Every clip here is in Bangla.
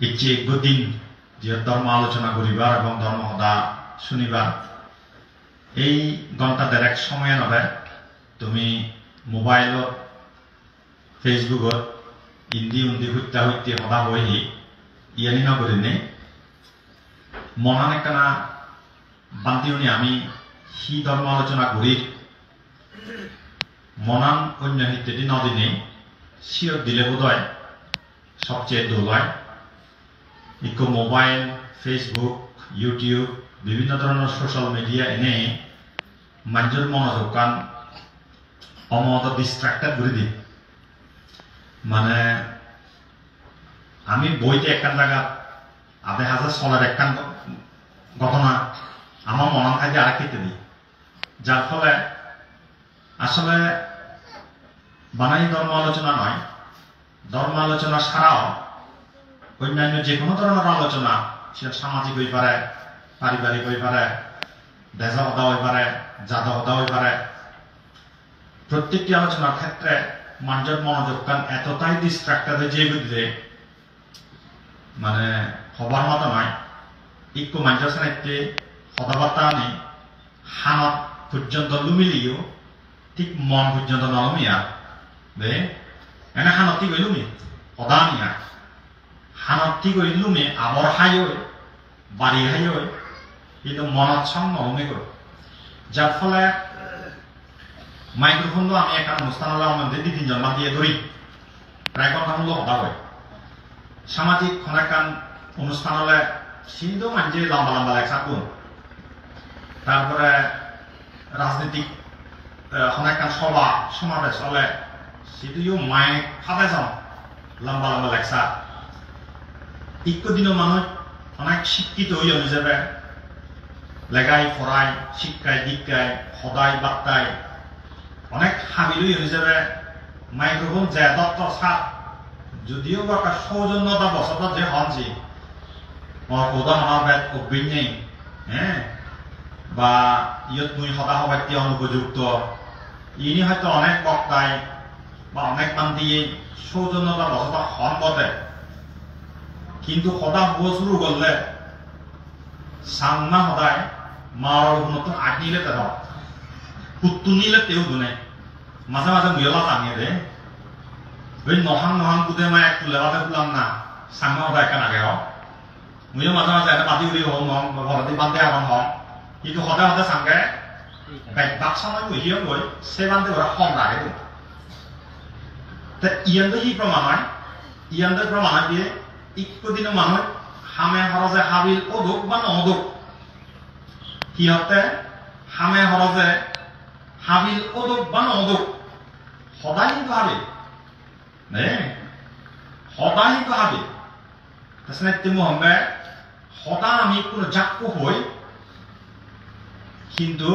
ইচ্ছে একদিন যে ধর্ম আলোচনা করিবার এবং ধর্ম সদা শুনিবার এই ঘন্টা দেড়েক সময় নবে তুমি মোবাইলত ফেসবুকত হিন্দি উন্দি হত্যা হত্যে সদা হয়ে ইয়ানি নগরিনে মনান একখানা বান্তিউনি আমি সি ধর্ম আলোচনা করি মনান অন্য হিত্যেটি নদিনে সিয়ত দিলে বোধহয় সবচেয়ে দোলয় ইকো মোবাইল ফেসবুক ইউটিউব বিভিন্ন ধরনের সোশ্যাল মিডিয়া এনে মানুষের মনোযোগ কান অমত ডিস্ট্রাক্টেড করে দিই মানে আমি বইতে একখান জায়গা আধে হাজার চলার একখান ঘটনা আমার মনে থাকে আর খেতে দিই যার ফলে আসলে বানাই ধর্ম আলোচনা নয় ধর্ম আলোচনা ছাড়াও অন্যান্য যে কোনো ধরনের আলোচনা সেটা সামাজিক হয়ে পারে পারিবারিক হয়ে পারে দেশা হদা হয়ে পারে জাদা হদা হয়ে পারে প্রত্যেকটি আলোচনার ক্ষেত্রে মানুষের মনোযোগ কান এতটাই ডিস্ট্রাক্টেড যে বুঝলে মানে হবার মতো নয় একটু মানুষের সাথে কথাবার্তা নেই হানত পর্যন্ত লুমিলিও ঠিক মন পর্যন্ত নলমিয়া দে এনে হানত ঠিক লুমি সদা নিয়া হানত ঠিক লুমে আবর হাই বাড়ি হাই কিন্তু মনত সং নলমে করো যার ফলে মাইক্রোফোন আমি একটা অনুষ্ঠানের মধ্যে দুই তিনজন মান দিয়ে ধরি প্রায় ঘন্টামূলক হতা হয় সামাজিক খনাকান অনুষ্ঠান হলে সিন্ধু মানুষ লম্বা লম্বা লেখা কোন তারপরে রাজনৈতিক খনাকান সভা সমাবেশ হলে সেটিও মাইক ফাঁদে যাও লম্বা লম্বা লেখা একটু দিনও মানুষ অনেক শিক্ষিত হয়ে যাবে লেখাই পড়ায় শিক্ষায় দীক্ষায় সদায় বার্তায় অনেক হাবিলই হিসেবে মাইক্রোফোন যে দত্ত ছাড় যদিও বা একটা সৌজন্যতা বছর যে হনছি প্রধান আমার অভিজ্ঞ নেই হ্যাঁ বা ইয়ত মুই সদা সবাইতে অনুপযুক্ত ইনি হয়তো অনেক বক্তায় বা অনেক মান দিয়ে সৌজন্যতা বছর হন বটে কিন্তু সদা হব শুরু করলে সামনা সদায় মার নতুন আগ নিলে তেরা পুত্তু নিলে তেও দুনে মাঝে মাঝে মুয়লা টাঙিয়ে দে ওই নহাং নহাং কুদে মায় এক তুলেবাতে তুলাম না সামনা সদায় একটা নাগে হও মুয়ো মাঝে মাঝে এটা পাতি উড়ি হও নং ঘরতে বান্ধে এখন হও কিন্তু সদায় সদায় সাংগে বাক সময় বহিও গৈ সে বান্ধে ওরা কম রাখে দিন তা ইয়ানটো সি প্রমাণ হয় ইয়ানটো প্রমাণ হয় দিয়ে একটু দিন মানুষ হামে হরজে হাবিল অদুক বা নদুক সিহঁতে হামে হরজে হাবিল অদুক বা নদুক সদায় কিন্তু হাবিল সদায় কিন্তু হাবিল তাছনে তুমি হমবে সদা আমি কোনো জাক্কু হই কিন্তু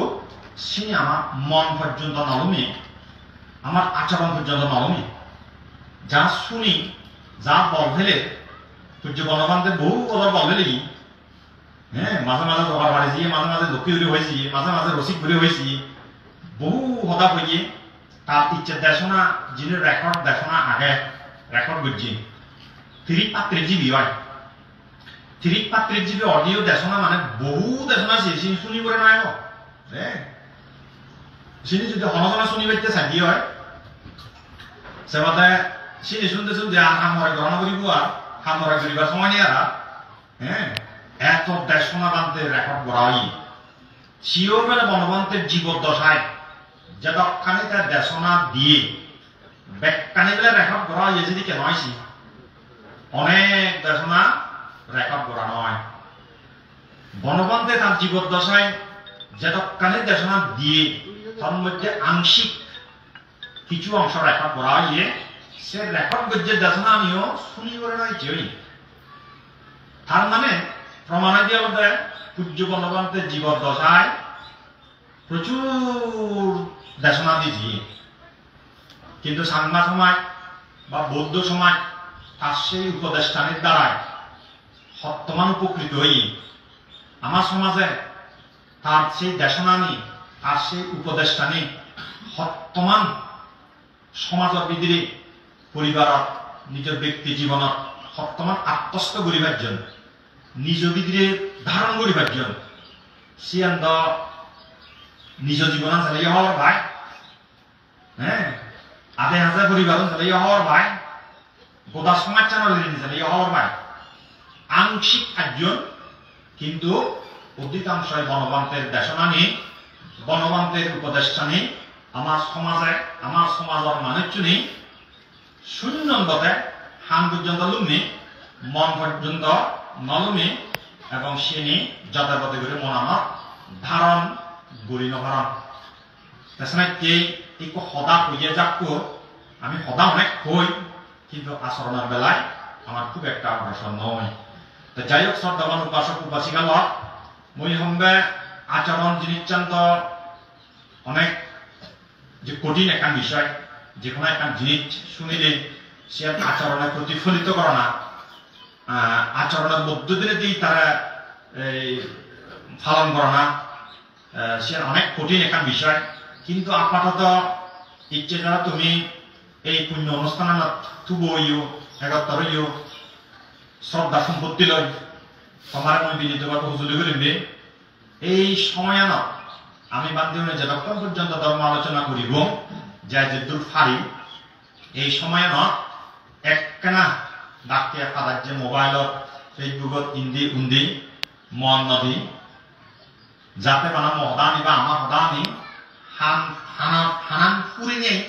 সিনি আমার মন পর্যন্ত নলমি আমার আচরণ পর্যন্ত নলমি যা শুনি যা বল ফেলে সূর্য বনবান্ধে বহু কথা বল ফেলে হ্যাঁ মাঝে মাঝে জোগাড় বাড়িছি মাঝে মাঝে লক্ষ্মী ঘুরে হয়েছি মাঝে মাঝে রসিক ঘুরে হয়েছি বহু হতা হইয়ে তার ইচ্ছে দেশনা যিনি রেকর্ড দেশনা আগে রেকর্ড করছি 3 জিবি হয় 3 জিবি অডিও দেশনা মানে বহু দেশনা আছে শুনি করে নাই হ্যাঁ সিনি যদি হনজনা শুনি পাইতে চাই হয় সেবাতে সিনি শুনতে শুনতে আমার গ্রহণ করিব আর খামরা করিবার সময় নিয়ে হ্যাঁ এত দেশনা বান্তে রেকর্ড করা হয় সিও বেলা বনবান্তের জীবদ্দশায় যতখানি তার দেশনা দিয়ে ব্যাখ্যানি বেলা রেকর্ড করা হয় যদি কেন হয়েছি অনেক দেশনা রেকর্ড করা নয় বনবান্তে তার জীবদ্দশায় যতখানি দেশনা দিয়ে তার মধ্যে আংশিক কিছু অংশ রেকর্ড করা হয় সে রেকর্ড করছে দেশনা আমিও শুনি করে নয় কেউই তার মানে প্রমাণ দিয়ে বলতে পূজ্য বনবান্তের জীবদ্দশায় প্রচুর দেশনা দিয়েছি কিন্তু সাংমা সমাজ বা বৌদ্ধ সমাজ তার সেই উপদেষ্টানের দ্বারায় সত্যমান উপকৃত হই আমার সমাজে তার সেই দেশনা নি তার সেই উপদেষ্টা নি সত্যমান সমাজৰ বিদিৰে পৰিবাৰত নিজৰ ব্যক্তি জীৱনত বর্তমান আত্মস্থ করিবার জন্য নিজ ভিতরে ধারণ করিবার জন্য সিয়ান্দ নিজ জীবন চালাই হওয়ার ভাই হ্যাঁ আধে হাজার পরিবার চালাই হওয়ার ভাই গোটা সমাজ চালাই হওয়ার ভাই আংশিক একজন কিন্তু অধিকাংশই বনবান্তের দেশনা নেই বনবান্তের উপদেষ্টা নেই আমার সমাজের মানুষ নেই শূন্যতে হান পর্যন্ত লুমনি মন পর্যন্ত নলুমি এবং সে নি যথাপথে করে মন আমার ধারণ গড়ি নভারণ তাছাড়া কে একটু সদা হইয়ে যাক আমি সদা অনেক হই কিন্তু আচরণের বেলায় আমার খুব একটা অগ্রসর নয় তো যাই হোক শ্রদ্ধাবান উপাসক উপাসিকা লক মই সঙ্গে আচরণ জিনিসচান্ত অনেক যে কঠিন একটা বিষয় যে কোনো একটা জিনিস শুনিলে সে আচরণে প্রতিফলিত করে না আচরণের মধ্য দিয়ে তারা পালন করে না সে অনেক কঠিন একটা বিষয় কিন্তু আপাতত ইচ্ছে যারা তুমি এই পুণ্য অনুষ্ঠান থুব হইও একত্র হইও শ্রদ্ধা সম্পত্তি লয় তোমার মই বিনীত বা হুজুরি করিবে এই সময় আমি বান্ধব যতক্ষণ পর্যন্ত ধর্ম আলোচনা করিব যা যে দূর ফারি এই সময় একখানা ডাকিয়া ফাদার যে মোবাইলত ফেসবুকত ইন্দি উন্দি মন নদী যাতে মানে মহদানি বা আমার হদানি হানান ফুরি নেই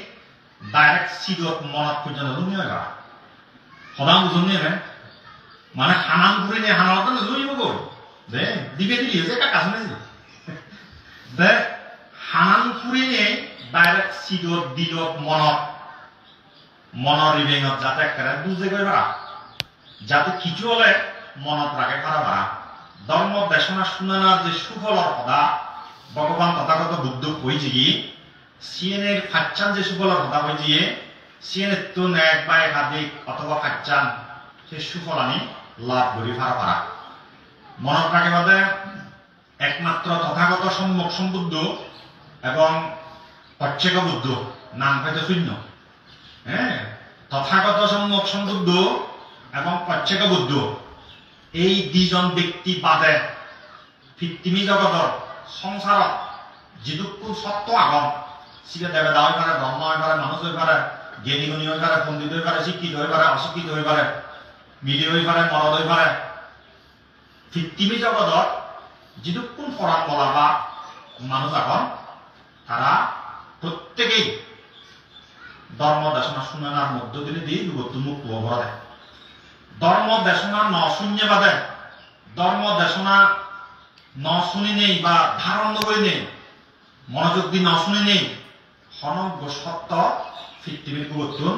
ডাইরেক্ট সিডত মনত পর্যন্ত লুমি হয় সদান বুঝুন নে মানে হানান ফুরি নেই হানালত লুমিব গো দে দিবে দিলি যে কাকা শুনেছি দে হানান ফুরি নেই ডাইরেক্ট সিডত দিলত মনৰ রিভিংত যাতে একেবাৰে বুঝে গৈ পাৰা যাতে কিছু হলে মনত রাখে পারা ধর্ম দেশনা শুনানার যে সুফলর কথা ভগবান তথাগত বুদ্ধ কইছে কি সিএনের ফাচ্চান যে সুফলর কথা কইছে সিএনের তো এক বা একাধিক অথবা ফাচ্চান সে সুফল আমি লাভ করি পারা মনত রাখে বাদে একমাত্র তথাগত সম্মুখ সম্বুদ্ধ এবং প্রত্যেক বুদ্ধ নাম হয়তো শূন্য হ্যাঁ তথাগত সম্মুখ সম্বুদ্ধ এবং প্রত্যেক বুদ্ধ এই দুজন ব্যক্তি বাদে পৃথিবী জগতৰ সংসাৰত যিদুকু সত্য আগম সিলে দেবতা হয়ে পারে ব্রহ্ম হয়ে পারে মানুষ হয়ে পারে জ্ঞানী গুণী হয়ে পারে পণ্ডিত হয়ে পারে শিক্ষিত হয়ে পারে অশিক্ষিত হয়ে পারে মিলি হয়ে পারে মরদ হয়ে পারে পৃথিবী জগতৰ যিদুকু পরাণ বলা বা মানুষ আগম তারা প্রত্যেকেই ধর্ম দেশনা শুনানার মধ্য দিয়ে যুগত মুক্ত হওয়া দেয় ধর্ম দেশনা ন শূন্য বাদে ধর্ম দেশনা ন শুনি নেই বা ধারণ করে নেই মনোযোগ দিয়ে ন শুনি নেই সমগ্র সত্য পৃথিবীর যুগতুন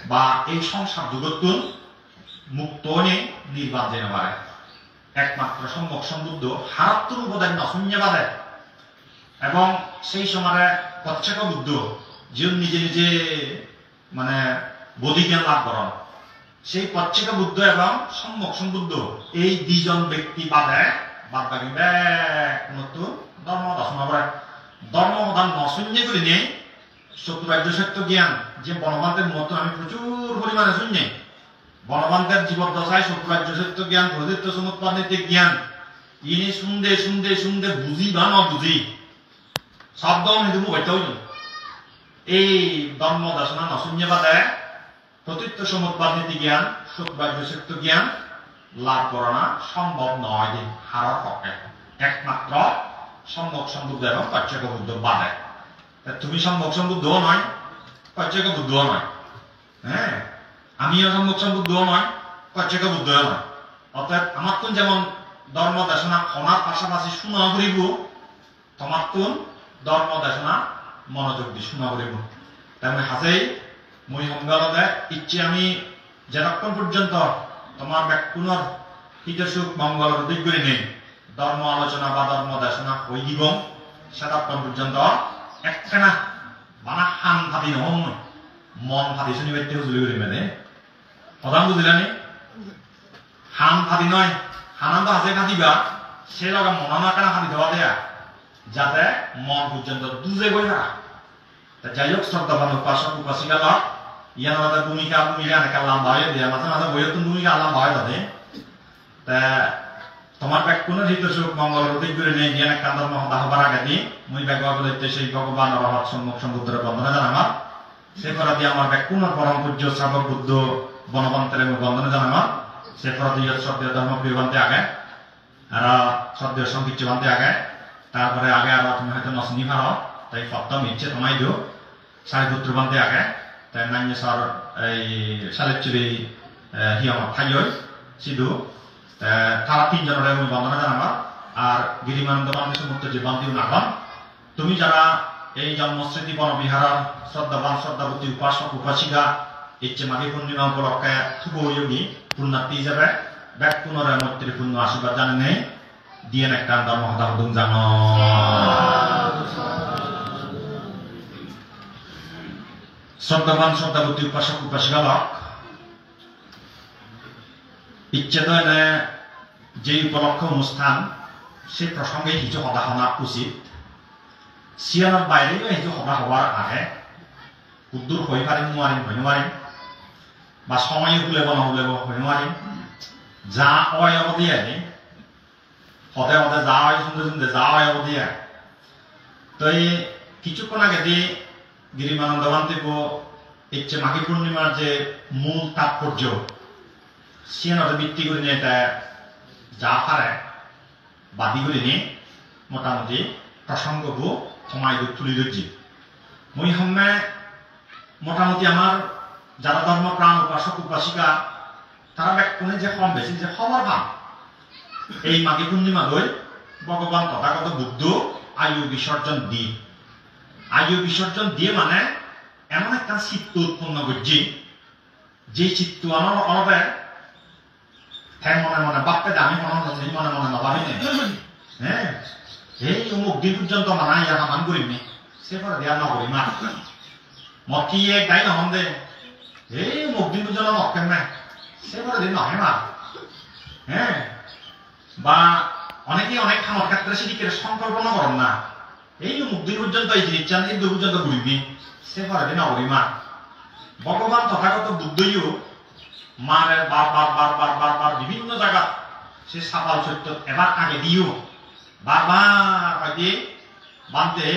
বা এই সংসার যুগতুন মুক্ত নেই নির্বাণ যেতে পারে একমাত্র সম্ভব সম্বুদ্ধ হারাত্তর উপদায় ন শূন্য বাদে এবং সেই সময় প্রত্যেক বুদ্ধ যে নিজে নিজে মানে বোধিজ্ঞান লাভ করেন সেই প্রত্যেক বুদ্ধ এবং সম্মুখ সম্বুদ্ধ এই দুজন ব্যক্তি বাদে বাদ বাকি নতুন ধর্ম দর্শনা করে ধর্ম প্রধান নশূন্য করে নেই চতুরাজ্য সত্য জ্ঞান যে বনবান্তের মতো আমি প্রচুর পরিমাণে শূন্য বনবান্তের জীবদ্দশায় চতুরাজ্য সত্য জ্ঞান প্রদীপ্ত সমুৎপাদিত জ্ঞান ইনি শুনতে শুনতে শুনতে বুঝি বা ন বুঝি শব্দ নিদু হইতে এই ধর্ম দর্শনা নশূন্য বাদে প্রতীত্ব সমুৎপাদিত জ্ঞান চতুরাজ্য সত্য জ্ঞান লাভ করা সম্ভব নয় হারার পক্ষে একমাত্র সম্ভব সম্বুদ্ধ এবং প্রত্যেক বুদ্ধ বাদে তুমি সম্ভব সম্বুদ্ধ নয় প্রত্যেক বুদ্ধ নয় হ্যাঁ আমিও সম্ভব সম্বুদ্ধ নয় প্রত্যেক বুদ্ধ নয় অর্থাৎ আমার কোন যেমন ধর্ম দেশনা শোনার পাশাপাশি শোনা করিব তোমার কোন ধর্ম দেশনা মনোযোগ দিয়ে শোনা করিব তেমনি হাজেই মই সংবাদতে ইচ্ছে আমি যেতক্ষণ পর্যন্ত তোমার ব্যাকুণর হিতসুখ মঙ্গল দিক করে নেই ধর্ম আলোচনা বা ধর্ম দেশনা হই দিব সেতক্ষণ পর্যন্ত একখানা বানা হান ফাটি নহম মন ফাটি শুনি বাইতে হুজুরি করি মেলে প্রধান বুঝিলানি হান ফাটি নয় হানান তো হাতে ফাটিবা সে লগা মনানা কেনা ফাটি দেওয়া দেয়া যাতে মন পর্যন্ত দুজে গই না যাই হোক শ্রদ্ধাবান উপাসক উপাসিকা ইয়ান মাঝে ভূমিকা অনেক লম্বা হয়ে দিয়ে মাঝে মাঝে বইয়ের ভূমিকা লম্বা হয়ে যাবে তা তোমার ব্যাকুণের হিত সুখ মঙ্গল অধিক করে নিয়ে গিয়ে একটা মহদা হবার আগে দিই মুই ব্যাগ বলতে সেই ভগবান রহত সম্মুখ সমুদ্রের বন্দনা জানামার সে ফরা দিয়ে আমার ব্যাকুণের পরম পূজ্য শ্রাবক বুদ্ধ বনবন্তের বন্দনা জানামার সে ফরা দিয়ে সদ্য ধর্ম প্রিয় বানতে আগে আর সদ্য সংকীর্য বানতে আগে তারপরে আগে আর তুমি হয়তো নসনি ভাড় তাই ফত্তম ইচ্ছে তোমায় দিও সারিপুত্র বানতে আগে তাই নান্য স্যার এই সালেচুরি হিয়ামত থাইয় সিধু তারা তিনজনের বন্দনা জানাবা আর গিরিমানন্দ বান্ধব সমুদ্র যে বান্তিও নাগন তুমি যারা এই জন্মস্মৃতি বনবিহার শ্রদ্ধাবান শ্রদ্ধাবতী উপাসক উপাসিকা ইচ্ছে মাঘী পূর্ণিমা উপলক্ষে শুভ যোগী পুণ্যার্থী হিসাবে ব্যাক পুনরায় মৈত্রী পূর্ণ আশীর্বাদ জানে নেই দিয়ে একটা ধর্মহতা হদুম জানো শ্রদ্ধাবান শ্রদ্ধাবতী উপাসক উপাসিকা লক ইচ্ছে তো এনে যে উপলক্ষ অনুষ্ঠান সে প্রসঙ্গে কিছু কথা শোনা উচিত সিয়ানোর বাইরেও কিছু কথা হবার আগে উদ্দূর হয়ে পারিম নোৱাৰিম হয়ে নোৱাৰিম বা সময় উলেব নহলেব হয়ে নোৱাৰিম যা হয় অবধি আনি হতে হতে যা হয় শুনতে শুনতে যা হয় অবধি আয় তো এই কিছুক্ষণ আগে দিয়ে গিরিমানন্দ বান্তিব ইচ্ছে মাঘী পূর্ণিমার যে মূল তাৎপর্য সিয়ানোর ভিত্তি করে নিয়ে এটা যা পারে বাদিগুলি নিয়ে মোটামুটি প্রসঙ্গবু সময় তুলি ধরছি মই সময় মোটামুটি আমার যারা ধর্ম প্রাণ উপাসক উপাসিকা তারা ব্যাকুণে যে কম বেশি যে খবর ভাব এই মাঘী পূর্ণিমা দই ভগবান তথাগত বুদ্ধ আয়ু বিসর্জন দিয়ে মানে এমন একটা চিত্ত উৎপন্ন করছি যে চিত্ত আমার অলপে হ্যাঁ মনে মনে বাপকে আমি মনে মনে নভাবি হ্যাঁ এই অমুক দিন পর্যন্ত মানা ইয়া মান করিমনি সে পরে দেয়া নকরি মা মকি এক গাই নহন দে এই অমুক দিন পর্যন্ত নকেন না সে পরে দিন নহে মা হ্যাঁ বা অনেকেই অনেক খামার ক্ষেত্রে সেদিকে সংকল্প করেন না এই অমুক দিন পর্যন্ত এই জিনিস চান এই দু পর্যন্ত ঘুরিবি সে পরে দিন নকরি মা ভগবান তথাগত বুদ্ধইও মারে বারবার বিভিন্ন জায়গা সে সাফাল সত্য এবার আগে দিও বারবার আগে বানতে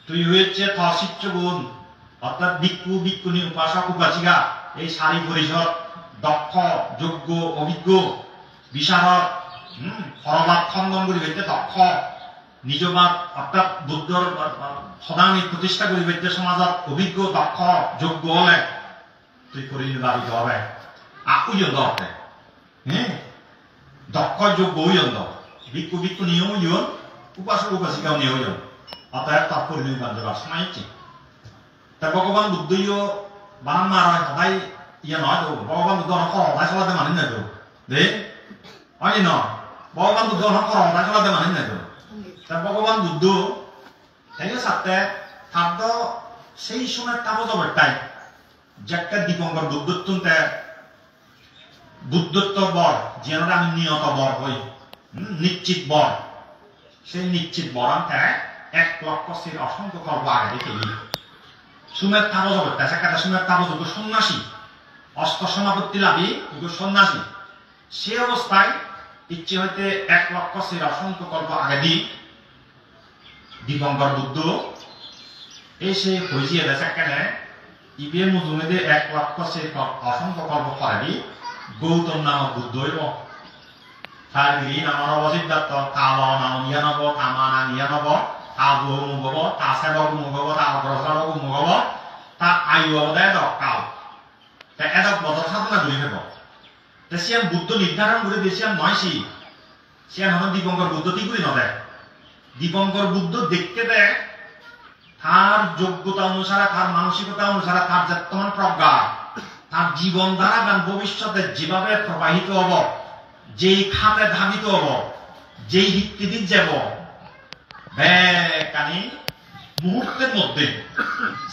তুই হয়েছে তর্শিচ্য গুণ অর্থাৎ ভিক্ষু ভিক্ষুণী উপাসক উপাসিকা এই সারি পরিষদ দক্ষ যোগ্য অভিজ্ঞ বিশারদ ফরবাদ খণ্ডন করি বেঁচে দক্ষ নিজবাদ অর্থাৎ বুদ্ধর সদানি প্রতিষ্ঠা করি বেঁচে সমাজত অভিজ্ঞ দক্ষ যোগ্য হলে তুই করি নিবারিত হবে আকুইয়ন্দ হবে হ্যাঁ দক্ষ যোগ্য হইয়ন্দ ভিক্ষু ভিক্ষু নিয়েও ইয়ন উপাসক উপাসিকাও নিয়েও ইয়ন অতএব তার পরিনির্বাণ যাবার সময় ইচ্ছে তা ভগবান বুদ্ধইও বানান মার হয় সদাই ইয়ে নয় তো ভগবান বুদ্ধ সদাই চলাতে মানি নাই তো দে হয় ন ভগবান বুদ্ধ সদাই চলাতে মানি নাই তো তা ভগবান বুদ্ধ সেই সাথে তার তো সেই সময় কাগজ অবস্থায় যে একটা দীপঙ্কর বুদ্ধত্ব বুদ্ধত্ব বর যেন আমি নিয়ত বর হই নিশ্চিত বর সেই নিশ্চিত বর আনতে 1 লক্ষ সেই অসংখ্য কল্প আগে দেখে সুমের কাগজ অবস্থায় সেখানে সুমের কাগজ সন্ন্যাসী অষ্ট সমাপত্তি লাভী সন্ন্যাসী সে অবস্থায় ইচ্ছে হইতে 1 লক্ষ সেই অসংখ্য কল্প আগে দিই দীপঙ্কর বুদ্ধ এসে হইজিয়ে দেশে কেন ইবে মুজুমেদে 1 লক্ষ সেই অসংখ্য কল্প পরে গৌতম নামক বুদ্ধ হইব তার গিরি নামর অবসিদ্ধার্থ কাল নাম নিয়ানব কামানা নিয়ানব তা বহু মুগব তা সেবক মুগব তা অগ্রসরক মুগব তা আয়ু অবদায় কাল তা এদক বদল সাধনা ঘুরি ফেব তা সিয়াম বুদ্ধ নির্ধারণ করে দিয়েছিলাম নয় সিয়াম হন দীপঙ্কর বুদ্ধ ঠিক করি নদে দীপঙ্কর বুদ্ধ দেখতে দেয় তার যোগ্যতা অনুসারে তার মানসিকতা অনুসারে তার বর্তমান প্রজ্ঞা তার জীবন ধারা গান ভবিষ্যতে যেভাবে প্রবাহিত হব যেই খাতে ধাবিত হব যেই হিক্তিদিক যাব কানি মুহূর্তের মধ্যে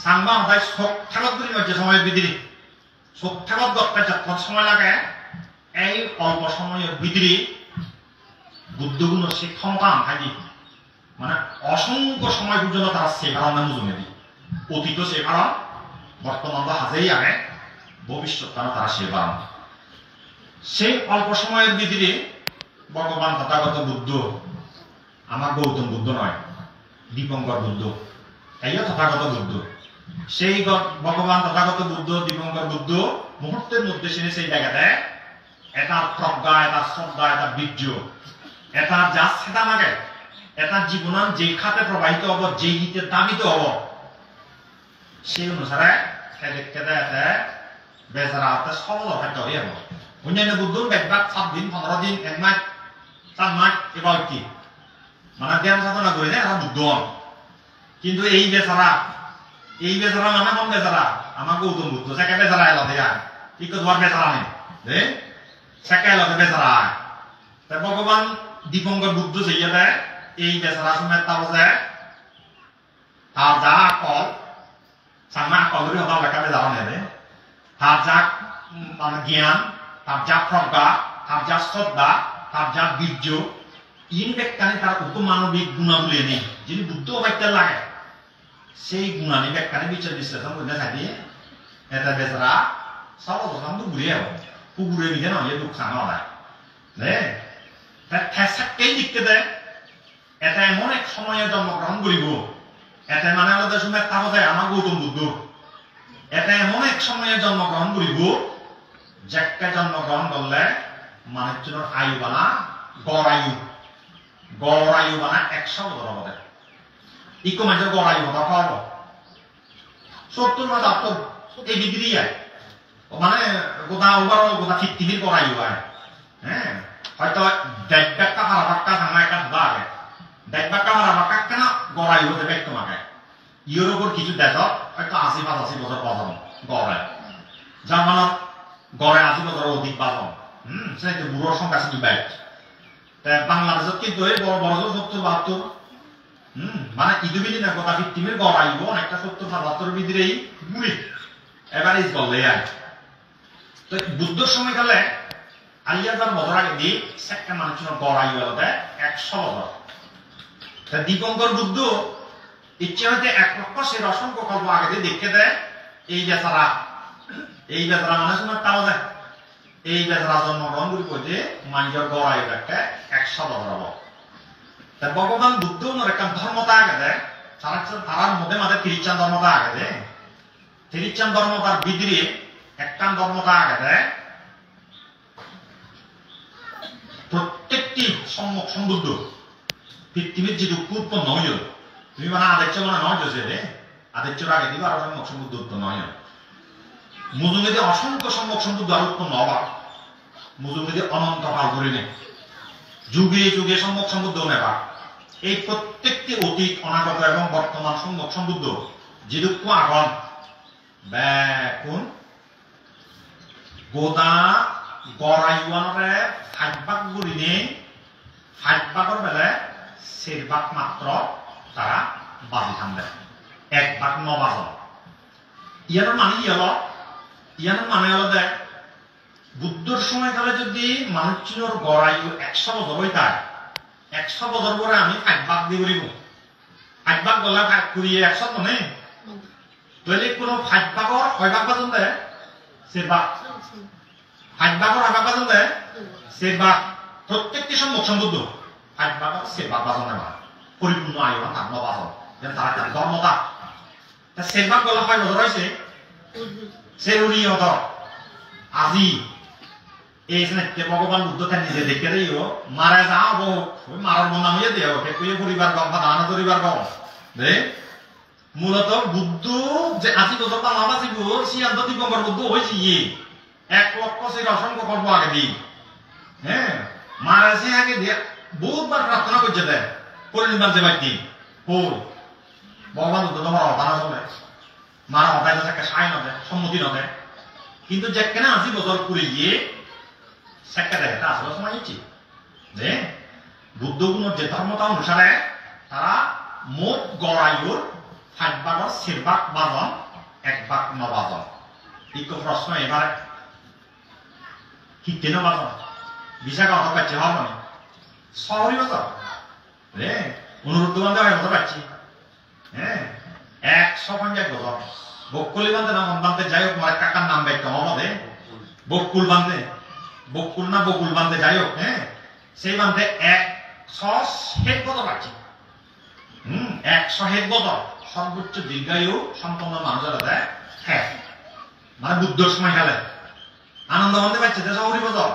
সাংবা হতায় শোক ঠাগত করি মধ্যে সময় বিদিরি শোক ঠাগত গপ্পে যত সময় লাগে এই অল্প সময়ের বিদিরি বুদ্ধগুণ সে ক্ষমতা আনথাকি মানে অসংখ্য সময় পর্যন্ত তারা সে কারণে মুজুমে দিই অতীত সে কারণ বর্তমান তো হাজেই আগে ভবিষ্যৎ তারা সেবা সেই অল্প সময়ের ভিতরে ভগবান তথাগত বুদ্ধ আমার গৌতম বুদ্ধ নয় দীপঙ্কর বুদ্ধ এই তথাগত বুদ্ধ সেই ভগবান তথাগত বুদ্ধ দীপঙ্কর বুদ্ধ মুহূর্তের মধ্যে সেই জায়গাতে এটা প্রজ্ঞা এটা শ্রদ্ধা এটা বীর্য এটা যা সেটা লাগে এটা জীবন যে খাতে প্রবাহিত হব যে গীতে দাবিত হব সেই অনুসারে বেচারা সবল খাদ্য হয়ে হব অন্যান্য বুদ্ধ একবার 7 দিন 15 দিন 1 মাস 4 মাস এবার কি মানে জ্ঞান সাধনা করে দেয় বুদ্ধ কিন্তু এই বেচারা মানে কোন বেচারা আমার গৌতম বুদ্ধ সেকে বেচারা এলো দেয়া ঠিক তোমার বেচারা নেই সেকে এলো বেচারা তাই ভগবান দীপঙ্কর বুদ্ধ সেই দেয় এই বেচারা সময় তা বোঝে তার যা কল সামনা কলরি হবার লেখা বেচারা নেবে তার যা মানে জ্ঞান তার যা প্রজ্ঞা তার যা শ্রদ্ধা তার যা বীর্য ইন ব্যক্তি তার উপমানবিক গুণাবলী নেই যিনি বুদ্ধ বাক্যের লাগে সেই গুণানি ব্যক্তি বিচার বিশ্লেষণ করে থাকি এটা বেচারা সব তো ঘুরে পুকুরে নিজে নয় দুঃখ সামা হয় ঠেসাকেই লিখতে দেয় এটা এমন এক সময়ে জন্মগ্রহণ করিব এটা মানে আলাদা সময় তা বোঝায় আমার গৌতম বুদ্ধ এটা এমন এক সময়ে জন্মগ্রহণ করিব যাকে জন্মগ্রহণ করলে মানুষজনের আয়ু বানা গড় আয়ু বানা 100 বছর হবে ইকো মানুষের গড় আয়ু কথা পাবো 70 বা 70 এই ডিগ্রি মানে গোটা ওভারঅল গোটা 50 গড় আয়ু হয় হ্যাঁ হয়তো 1.5 টাকা হারাবাক্কা থানা একটা ধা আগে 1.5 টাকা হারাবাক্কা কেন গড় আয়ু দেবে তোমাকে ইউরোপের কিছু দেশ হয়তো 80-85 বছর বাঁচানো গড় যার মানে গড়ে 80 বছর অধিক বাঁচানো সেই বুড়োর সংখ্যা শুধু ব্যাট বাংলাদেশত কিন্তু এই বড় বড় 70-72 মানে ইদুবিলি না গোটা 50 গড় আইব অনেকটা 70-72 ভিতরেই বুড়ি এভারেজ বললে আর তো বুদ্ধর সময় গেলে 1000 বছর আগে দিয়ে একটা মানুষের গড় আইব হতে 100 বছর তা দীপঙ্কর বুদ্ধ ইচ্ছে হইতে 1 লক্ষ সে অসংখ্য কল্প আগে দিয়ে দেখে দেয় এই বেচারা মানুষ তাও যায় এই বেচারা জন্মগ্রহণ করি কইতে মানুষের গড় আয়ু একটা 100 বছর হব তা ভগবান বুদ্ধ একটা ধর্মতা আগে দেয় তারার মধ্যে মাঝে খ্রিস্টান ধর্মতা আগে দেয় খ্রিস্টান ধর্মতার বিদ্রে একটা ধর্মতা আগে দেয় প্রত্যেকটি সম্বুদ্ধ পৃথিবীর যে দুঃখ উৎপন্ন হইল তুমি মানে আদেশ মানে নয় যে আদেশের আগে দিবে আরো সম্যক সমুদ্র উৎপন্ন হয় মধুমেধে অসংখ্য সম্যক সমুদ্র আর উৎপন্ন অবাক মধুমেধে অনন্ত কাল ধরে নেই যুগে যুগে সম্যক সমুদ্র নেবা এই প্রত্যেকটি অতীত অনাগত এবং বর্তমান সম্যক সমুদ্র যে দুঃখ আগন ব্যাকুন গোদা গড়াইওয়ানরে 5 ভাগ গুলি নেই 5 ভাগের বেলায় 4 ভাগ মাত্র তারা বাজি থামবে 1 ভাগ 9 বাজন ইয়ানোর মানে হলো দেখ বুদ্ধর সময়কালে যদি মানুষের গড় আয়ু 100 বছর হইতায় 100 বছর পরে আমি 5 ভাগ দিয়ে বলিব 5 ভাগ গলা 5 করিয়ে 100 তো নেই তাহলে কোনো 5 ভাগর 6 ভাগ বাজন দেয় 4 ভাগ 5 ভাগর 6 ভাগ বাজন দেয় 4 ভাগ প্রত্যেকটি সম্মুখ সম্বুদ্ধ 5 ভাগর 4 ভাগ বাজন নেওয়া পরিপূর্ণ আয়ু না 9 বাজন যেন তারা ধর্মতা তা 4 ভাগ গলা 5 বছর হয়েছে সেরুনি হত আজি এই ভগবান বুদ্ধ নিজে দেখে দিও মারা যাও মারার মনে হইয়া দিও পরিবার গম বা দানা পরিবার গম দে মূলত বুদ্ধ যে 80 বছর পালা বাঁচিব সিয়ান্ত দীপঙ্কর বুদ্ধ হয়েছে 1 লক্ষ সে অসংখ্য কল্প আগে দিই হ্যাঁ মারা সে আগে দিয়ে বহুতবার প্রার্থনা করছে দেয় পরিনির্বাণ যে ব্যক্তি ভগবান বুদ্ধ তোমার অবানা চলে মারা অবাই একটা সায় নদে সম্মতি নদে কিন্তু যেখানে 80 বছর পুরে গিয়ে সেটা দেখে আসলে সময় যে বুদ্ধ গুণের যে ধর্মতা অনুসারে তারা মোট গড় আয়ুর 5 ভাগের 4 ভাগ বাজন 1 ভাগ 9 বাজন ইকো প্রশ্ন এবারে কি 3 বাজন বিশাখা অত পাচ্ছে হওয়ার মানে শহরই বছর অনুরুদ্ধ বান্ধব হয়ে হতে পারছি হ্যাঁ 150 বছর বকুলি বান্ধে না মন বান্ধে যাই হোক আমার কাকার নাম বাইক আমাদের বকুল বান্ধে বকুল না বকুল বান্ধে যাই হোক হ্যাঁ সেই বান্ধে 100 হেড বছর আছে 100 হেড বছর সর্বোচ্চ দীর্ঘায়ু সম্পন্ন মানুষেরা দেয় হ্যাঁ মানে বুদ্ধর সময় খেলে আনন্দ বান্ধে পাচ্ছে দেশ হরি বছর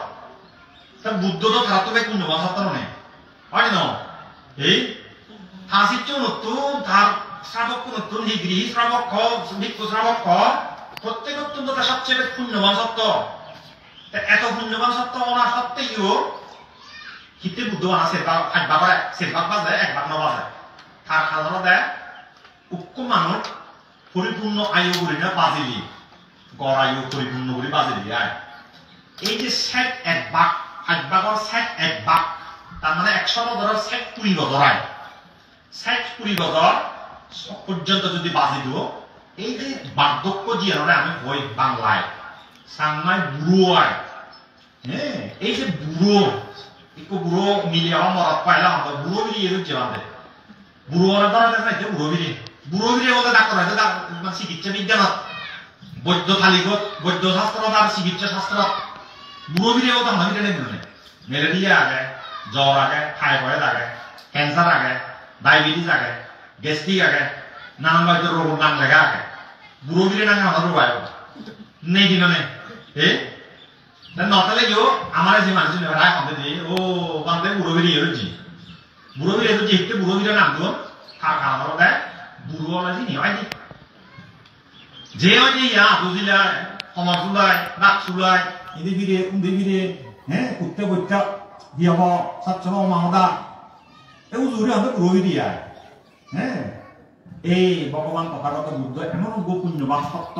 তা বুদ্ধ তো তারা তো ভাই পুণ্য বাসার নেই হয় না এই হাসির নতুন তার শ্রাবক নতুন হিগরি শ্রাবক ভিক্ষু শ্রাবক প্রত্যেক অত্যন্ত তার সবচেয়ে পুণ্যবান সত্য এত পুণ্যবান সত্য ওনার সত্ত্বেও হিতে বুদ্ধ বানা সেরবাগ বাজে একবার ন বাজে তার খাজনা দেয় উক্ক মানুষ পরিপূর্ণ আয়ু করি না বাজিলি গড় আয়ু পরিপূর্ণ করি বাজিলি আয় এই যে সেট এক বাক 8 ভাগর সেট এক বাক তার মানে 100 বছরের সেট 20 বছর আয় সেট 20 বছর পর্যন্ত যদি বাজি দিব এই যে বার্ধক্য জিয়ারে আমি হই বাংলায় সাংমাই বুড়ো আয় হ্যাঁ এই যে বুড়ো একটু বুড়ো মিলিয়ে মরত পাইলাম আমরা বুড়ো মিলিয়ে দিচ্ছে আমাদের বুড়ো ধরা যায় বুড়ো মিলিয়ে বলতে ডাক্তার হয়তো চিকিৎসা বিজ্ঞানত বৈদ্য থালিগত বৈদ্য শাস্ত্র আর চিকিৎসা শাস্ত্র বুড়ো মিলিয়ে বলতে আমরা মিলে নেই ম্যালেরিয়া আগে জ্বর আগে থাইরয়েড আগে ক্যান্সার আগে ডায়াবেটিস আগে গ্যাস্ট্রিক আগে নানান বাড়িতে রোগ নাম লেখা আগে বুড়ো মিলে নাকি আমাদের রোগ আয় নেই দিন নেই নতালে কেউ আমার যে মানুষ রায় আমাদের দিয়ে ও বান্ধে বুড়ো বেরিয়ে এসেছি বুড়ো বেরিয়ে এসেছি একটু বুড়ো বেরিয়ে নাম দেবো খাওয়া দেয় বুড়ো আছে নি হয় যে হয় যে ইয়া বুঝিলায় সমর চুলায় নাক চুলায় এদি ফিরে উন্দি ফিরে হ্যাঁ কুত্তে বৈঠা দিয়ে সাতশো মাহদা এও জোরে আমাদের বুড়ো বেরিয়ে হ্যাঁ এই ভগবান তথাগত বুদ্ধ এমন গোপুণ্যবান সত্য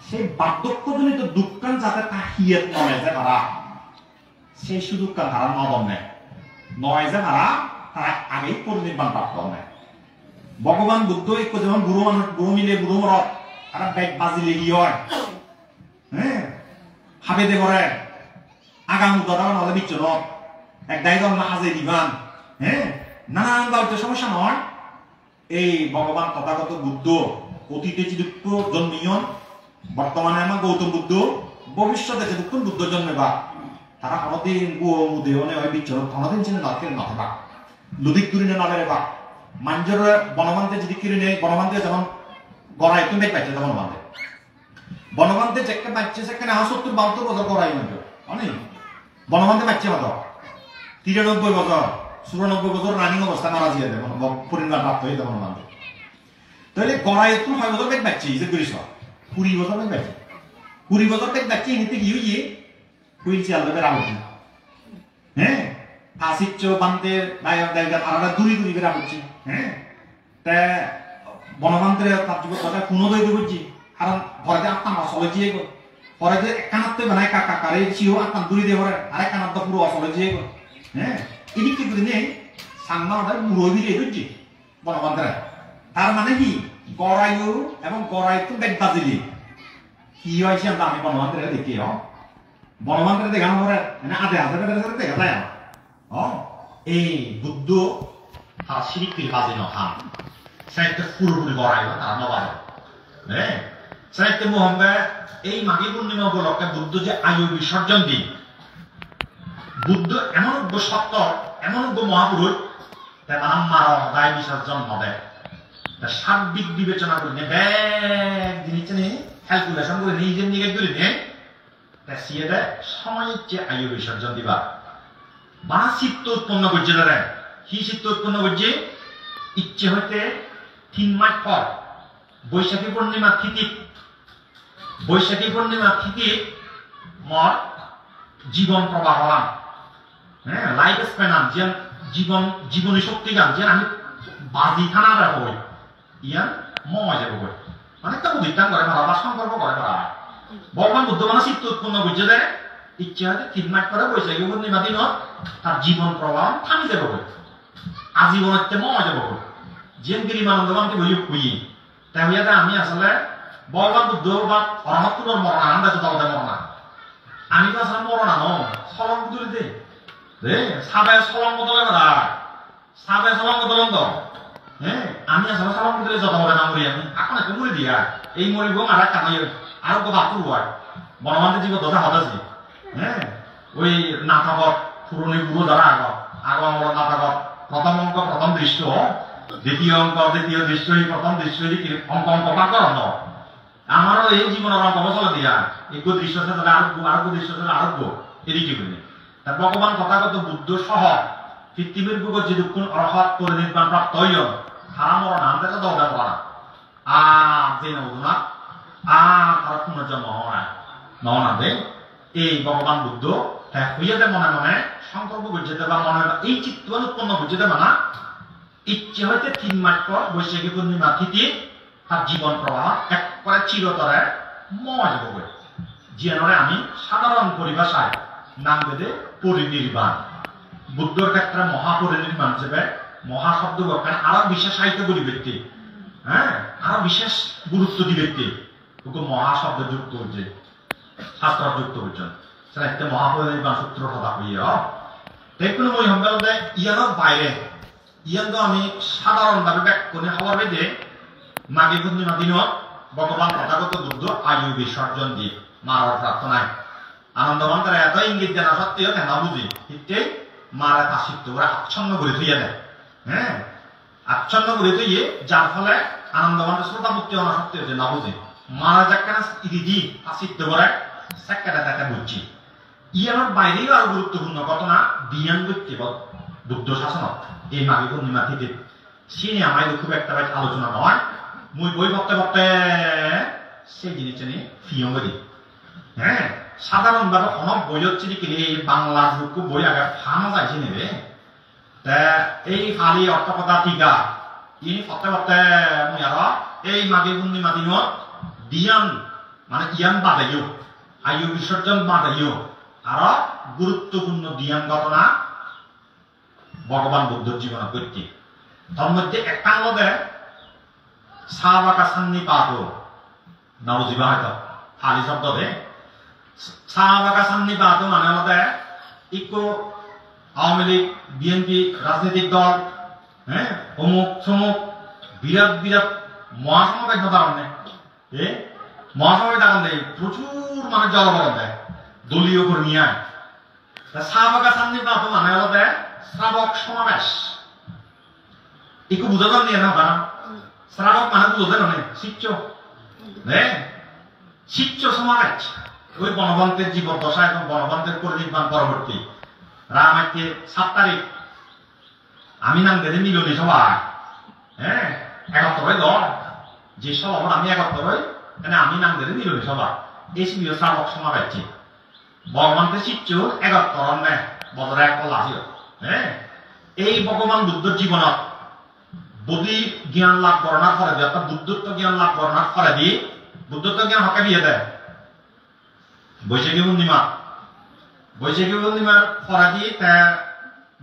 সেই বার্ধক্যজনিত দুঃখান যাতে তা হিয়েত নয় যে তারা সেই সুদুঃখান তারা নয় যে তারা তারা আগেই পরিনির্বাণ প্রাপ্ত নেয় ভগবান বুদ্ধ এক যেমন বুড়ো মানুষ বুড়ো মিলে বুড়ো মরত তারা ব্যাগ বাজি লেগি হয় হ্যাঁ হাবে দে করে আগাম উদ্ধার নহলে বিচ্ছন এক দায়িত্ব হাজে দিবান হ্যাঁ নানান দায়িত্ব সমস্যা নয় এই ভগবান তথাগত বুদ্ধ অতীতে যে দুঃখ জন্মিয়ন বর্তমানে আমার গৌতম বুদ্ধ ভবিষ্যতে যে দুঃখ বুদ্ধ জন্মেবা তারা কোনদিন মুদেহনে হয় বিচ্ছন কোনদিন চিনে নকের নথবা লুদিক তুরিনে নবেরে বা মাঞ্জর বনবান্তে যদি কিরিনে বনবান্তে যেমন গড়াই তুমি পাইছে যেমন বনবান্তে যেখানে পাইছে সেখানে 70 72 বছর গড়াই মঞ্জ অনেক বনবান্তে পাইছে কত 93 বছর 94 বছর রানিং অবস্থা মারা দিয়ে দেয় পরিণাম প্রাপ্ত হয়ে যাবে বনবান্তে তাহলে গড়াই একটু 6 বছর বেগ পাইছে যে করিস 20 বছর বেগ পাইছে 20 বছর বেগ পাইছে নিতে গিয়ে কুইন্সি আলবে রামজি হ্যাঁ আসিচ্ছ বান্তের দায়গা আলাদা দূরি দূরি বেরা হচ্ছে হ্যাঁ তা বনবান্তের তার যুগের কথা কোনো দই করছি কারণ ঘরে যে আত্মা আসলে যে ঘরে যে একখানাতে বানায় কাকা কারে ছিল আত্মা দূরি দিয়ে ঘরে আরেক কানাত পুরো আসলে যে হ্যাঁ এদিক কিন্তু নেই সাংমা ওদের বুড়ো ভিড়ে করছি বনবান্তেরা তার মানে কি গড়াইও এবং গড়াই তো বেগ বাজিলি কি হয়েছে আমরা আমি বনবান্তেরা দেখি বনবান্তেরা দেখানো পরে মানে আধে হাতে দেখা যায় এই বুদ্ধ তারা সিরিকির বাজে নখান সাহিত্য পুরোপুরি গড়াই তারা নবায় হ্যাঁ সাহিত্য মোহাম্মদ এই মাঘী পূর্ণিমা উপলক্ষে বুদ্ধ যে আয়ু বিসর্জন দিন বুদ্ধ এমন সত্য এমন মহাপুরুষ মার দায় বিসর্জন নদে সার্বিক বিবেচনা করে ব্যাগ জিনিস ক্যালকুলেশন করে নিজের নিজে করে নেই সিয়ে দেয় সময়ের চেয়ে আয়ু বিসর্জন দিবা বা চিত্ত উৎপন্ন করছে তারা কি চিত্ত উৎপন্ন করছে ইচ্ছে হইতে 3 মাস পর বৈশাখী পূর্ণিমা তিথি মর জীবন প্রবাহ হলাম হ্যাঁ লাইফ স্প্যান আম যে জীবনী শক্তি গান যে আমি বাজি থানা রাখবো ইয়ান মজা যাবো অনেকটা উদ্ধান করে মারা বা সংকল্প করে করা ভগবান বুদ্ধ মানে চিত্ত উৎপন্ন করছে যে ইচ্ছে হয়তো 3 মাস পরে বৈশাখী পূর্ণিমা দিন তার জীবন প্রবাহ থামি যাব আজীবন হচ্ছে মজা যাব যেন গিরিমানন্দবানকে বলি খুঁই তাই হইয়া আমি আসলে ভগবান বুদ্ধ বা অরহত্তর মরণা আমরা তো তাদের মরণা আমি তো আসলে মরণা ন সলঙ্গ তুলি দে সাবে সলঙ্গ তোলে না সাবে সলঙ্গ তোলন তো হ্যাঁ আমি আসলে সালাম দিলে যত বড় না মরি আমি এখন একটা মরে দিয়া এই মরিব আর একটা নয় আর কথা করবো আর বনবান্ধে জীব দশা হতাছি হ্যাঁ ওই নাটকত পুরনি বুড়ো যারা আগ আমল নাটকত প্রথম অঙ্ক প্রথম দৃশ্য দ্বিতীয় অঙ্ক দ্বিতীয় দৃশ্য প্রথম দৃশ্য অঙ্ক অঙ্ক পাক করানো আমারও এই জীবনের অঙ্ক বছর দিয়া এক দৃশ্য সাথে আরোগ্য দৃশ্য সাথে আরোগ্য এদিকে বলি তার ভগবান কথাগত বুদ্ধ সহ পৃথিবীর বুকে যে দুঃখ অর্হত করে নির্মাণ প্রাপ্ত হইল হারা মরণ আনতে তো দরকার করা আর যে না আর তারা পুনর্জন্ম নহনা দে এই ভগবান বুদ্ধ হইয়াতে মনে মনে সংকল্প বুঝতে বা মনে এই চিত্ত উৎপন্ন বুঝতে মানা ইচ্ছে হইতে 3 মাস পর বৈশাখী পূর্ণিমা তিথি তার জীবন প্রবাহ এক করে চিরতরে মজ হবে জিয়ানরে আমি সাধারণ পরিভাষায় নাম বেদে পরিনির্বাণ বুদ্ধর ক্ষেত্রে মহাপরিনির্বাণ হিসেবে মহাশব্দ কারণ আরো বিশেষ সাহিত্য পরিবৃত্তি হ্যাঁ আরো বিশেষ গুরুত্ব দিবে ওকে মহাশব্দ যুক্ত হচ্ছে শাস্ত্র যুক্ত হচ্ছেন সেটা একটা মহাপরিনির্বাণ সূত্র কথা হইয়া দেখুন মই সম্পর্কে ইয়ানোর বাইরে ইয়ান তো আমি সাধারণভাবে ব্যাখ্যা হওয়ার বেদে মাঘী পূর্ণিমা দিনত ভগবান তথাগত বুদ্ধ আয়ু বিসর্জন দিয়ে মারার প্রার্থনায় আনন্দবান তারা এত ইঙ্গিত জানা সত্ত্বেও কেন বুঝি ঠিক মারা কাশিত্ব করে আচ্ছন্ন করে থইয়া দেয় হ্যাঁ আচ্ছন্ন করে থইয়ে যার ফলে আনন্দবান শ্রোতা মুক্তি অনা সত্ত্বেও যে না বুঝি মারা যাক কেন ইদি কাশিত্ব করে সেকেটা তাকে বুঝছি ইয়ানোর বাইরেও আরো গুরুত্বপূর্ণ ঘটনা বিয়ান ব্যক্তিগত দুগ্ধ শাসনত এই মাঘী পূর্ণিমা তিথি সিনে আমায় খুব একটা আলোচনা নয় মুই বই পড়তে পড়তে সেই জিনিসটা নিয়ে ফিয়ঙ্গে দিই হ্যাঁ সাধারণভাবে অনেক বই হচ্ছে কি এই বাংলা যুগ বই আগে ফানো যাইছে নেবে তা এই ফালি অর্থকথা টিকা ই পড়তে পড়তে মুই আর এই মাঘী পূর্ণিমা দিনত বিয়ান মানে ইয়ান বাদাইও আয়ু বিসর্জন বাদাইও আর গুরুত্বপূর্ণ দিয়ান ঘটনা ভগবান বুদ্ধর জীবন করতে তার মধ্যে একটা মধ্যে সাবাকা সান্নি পাতো নবজীবা হয়তো ফালি শব্দ দে সাবাকা সান্নি পাতো মানে আমাদের ইকো আওয়ামী লীগ বিএনপি রাজনৈতিক দল হ্যাঁ অমুক সমুক বিরাট বিরাট মহাসমাবেশ কারণে মহাসমাবেশ কারণে প্রচুর মানে জলবরণ দেয় দলীয় কর্মীয়ায় সাবাকা সান্নি পাতো মানে আমাদের শ্রাবক সমাবেশ একটু বুঝাতাম নিয়ে না কারণ শ্রাবক মানে বুঝতে নয় শিষ্য হ্যাঁ শিষ্য সমাবেশ ওই বনবন্তের জীবদ্দশা এবং বনবন্তের পরিনির্বাণ পরবর্তী রামাইকে 7 তারিখ আমি নাম গেলে মিলনী সভা হ্যাঁ 71 দল যে সভা আমি 71 মানে আমি নাম গেলে মিলনী সভা এই শ্রাবক সমাবেশ বনবন্তের শিষ্য 71 নেয় বদরে এক বলা ছিল হ্যাঁ এই ভগবান বুদ্ধর জীবনত বুদ্ধি জ্ঞান লাভ করার ফলে দিয়ে অর্থাৎ বুদ্ধত্ব জ্ঞান লাভ করার ফলে দিয়ে বুদ্ধত্ব জ্ঞান হকে দিয়ে দেয় বৈশাখী পূর্ণিমার ফলে দিয়ে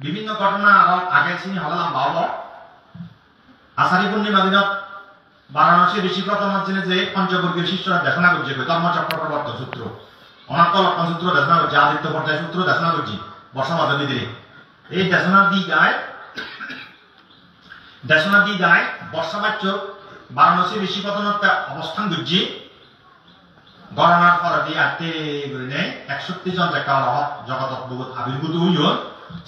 বিভিন্ন ঘটনা আরো আগে চিনি হলে লম্বা হলো আষাঢ়ী পূর্ণিমা দিনত বারাণসী ঋষি প্রথম যে পঞ্চবর্গীয় শিষ্যরা দেশনা করছে ধর্মচক্র প্রবর্তন সূত্র অনাত্ম লক্ষণ সূত্র দেশনা করছে আদিত্য পর্যায় সূত্র দেশনা করছি বর্ষা মাধবী দিলে এই দেশনা দি গায় বর্ষাবাচ্য বারাণসী ঋষি প্রথমত অবস্থান করছি গণনার ফলে দিয়ে আটকে করে নেই 61 জন দেখা জগত বহুত আবির্ভূত হইল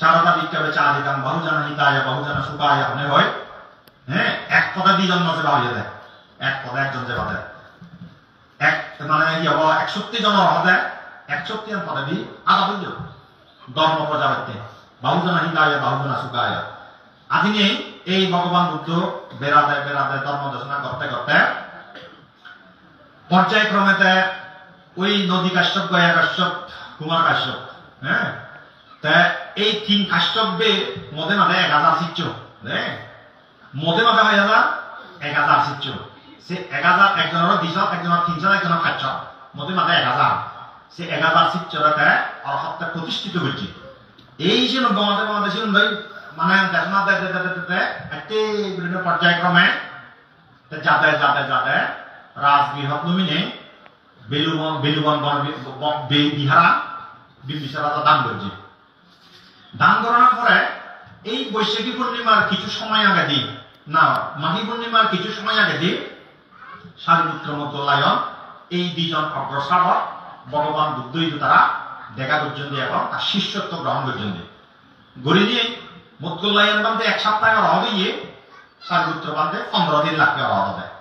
চারটা বিজ্ঞাপে চারিকাম বহুজনা হিতায় বহুজনা সুখায় মনে হয় হ্যাঁ এক কথা 2 জন মাঝে বাড়িয়ে দেয় এক কথা একজন যে বাদে এক মানে কি হবো 61 জন হবে 61 জন পদে দিয়ে আধা বুঝল ধর্ম প্রজাপতি বহুজনা হিতায় বহুজনা সুখায় আদি নেই এই ভগবান বুদ্ধ বেড়াতে ধর্ম দেশনা করতে করতে পর্যায়ক্রমেতে ওই নদী কাশ্যপ গয়া কাশ্যপ কুমার কাশ্যপ হ্যাঁ তা এই 3 কাশ্যপে মধ্যে মাঝে 1000 শিষ্য হ্যাঁ মধ্যে মাঝে 1000 শিষ্য সে 1000 একজনের 200 একজনের 300 একজনের 500 মধ্যে মাঝে 1000 সে 1000 শিষ্যরাতে অর্হতটা প্রতিষ্ঠিত হয়েছে এই যে বাংলাদেশ মানে দেশনা একটি বিভিন্ন পর্যায়ক্রমে যাতে রাজগৃহ নমিনে বেলুবন বিহারা বিম্বিসার রাজা দান করছে দান করানোর পরে এই বৈশাখী পূর্ণিমার কিছু সময় আগে দিয়ে না মাঘী পূর্ণিমার কিছু সময় আগে দিয়ে সারিপুত্র মধ্যলায়ন এই দুইজন অগ্রশ্রাবক ভগবান বুদ্ধই তারা দেখা পর্যন্ত এবং তার শিষ্যত্ব গ্রহণ পর্যন্ত গড়ি দিয়ে মধ্যলায়ন বান্ধে 1 সপ্তাহ রহ দিয়ে সারিপুত্র বান্ধে 15 দিন লাগবে রহ দেয়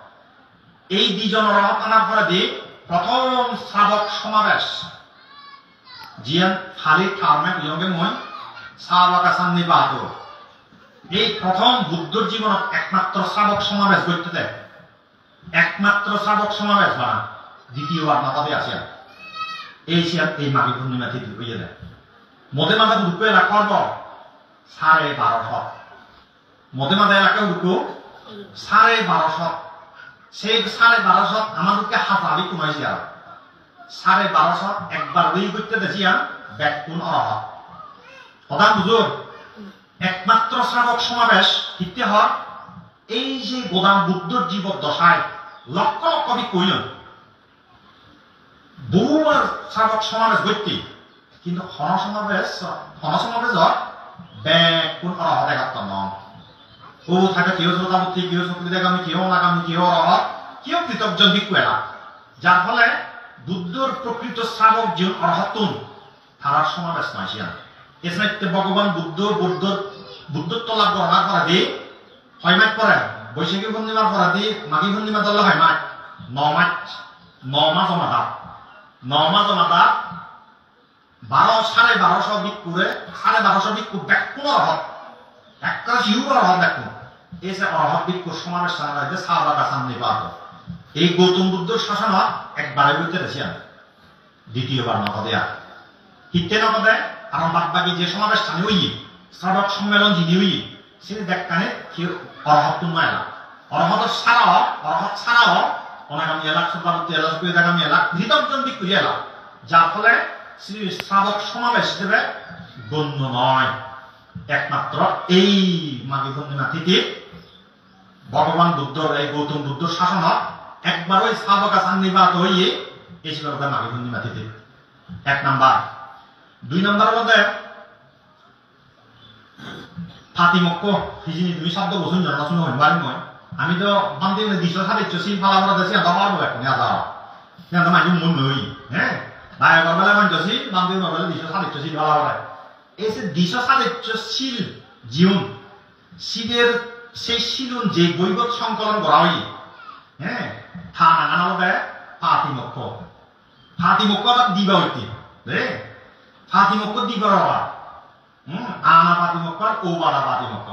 এই দুইজন রহ আনার পরে দিয়ে প্রথম শ্রাবক সমাবেশ জিয়ান খালি ঠারমে বিয়ঙ্গে মই শ্রাবকাসান নিবাত এই প্রথম বুদ্ধর জীবনত একমাত্র শ্রাবক সমাবেশ করতে দেয় একমাত্র শ্রাবক সমাবেশ বা দ্বিতীয়বার মাতাবে আসিয়া এই সিয়ান এই মাঘী পূর্ণিমা তিথি হইয়া দেয় মধ্যে মাথা ঢুকবে এলাকা করব 1250 মধ্যে মাথা এলাকা ঢুকো 1250 সেই 1250 আমাদেরকে হাজারি কমাইছি আর 1250 একবার ওই করতে দেখিয়া ব্যাকুন অরহত প্রধান বুঝুন একমাত্র শ্রাবক সমাবেশ ইত্যে হয় এই যে গোদাম বুদ্ধর জীবন দশায় লক্ষ লক্ষ কইলেন বহুবার শ্রাবক সমাবেশ করতে কিন্তু সমাবেশ ব্যাকুন অরহত একাত্তর নন ও থাকে কেউ শ্রোতাবর্তী কেউ শক্তি দেখামি কেউ নাগামি কেউ অরহত কেউ কৃতজ্ঞ ভিক্ষুয়েরা যার ফলে বুদ্ধর প্রকৃত শ্রাবক জীবন অরহতুন তারার সমাবেশ নয় এসমাইতে ভগবান বুদ্ধত্ব লাভ করার পরে দিয়ে 6 মাস পরে বৈশাখী পূর্ণিমার পরে দিয়ে মাঘী পূর্ণিমা দল 6 মাস 9 মাস জমাদার 12,500 ভিক্ষুরে 1250 ভিক্ষু ব্যাকুন অরহত একটা শিউ অরহত দেখুন এই যে অরহত ভিক্ষুর সমাবেশ সামনে শ্রাবকাসান নিবাত এই গৌতম বুদ্ধর শাসন একবারে বলতে দেখি আমি দ্বিতীয়বার নক দেয়া হিতে নক দেয় কারণ বাদ বাকি যে সমাবেশ স্থানে হই শ্রাবক সম্মেলন যিনি হই সে দেখকানে কেউ অরহত নয় না অরহত ছাড়াও অনাগামী এলাক শ্রোতাবর্তী এলাক দাগামী এলাক হৃতজন দিক করি এলাক যার ফলে শ্রী শ্রাবক সমাবেশ হিসেবে গণ্য নয় একমাত্র এই মাঘী পূর্ণিমা তিথি ভগবান বুদ্ধর এই গৌতম বুদ্ধর শাসন একবার ওই শ্রাবকাসান নিবাত হইয়ে এসে মাঘী পূর্ণিমা তিথি 1 নাম্বার 2 নাম্বার মধ্যে ফাতিমক্ক হিজিনি তুমি শব্দ বসুন জানা শুনো হইবারি মই আমি তো বান্দি দিশা সাবিচ্ছ সিল ফালা বড় দেশি আদা বাড়বো এখন আদা না তো মাইজু মন নই হ্যাঁ ভাই গরবেলা মান জসি বান্দি নবেলা দিশা সাবিচ্ছ সিল ফালা বড় এই যে দিশা সাবিচ্ছ সিল জীবন শিবের সেই শিলুন যে বৈবত সংকলন করা হই হ্যাঁ থা নাগানা বলে ফাতিমক্ক দিবা হইতে রে ফাতিমক্ক দিবা রবা আনা ফাতিমক্ক আর ওবাদা ফাতিমক্ক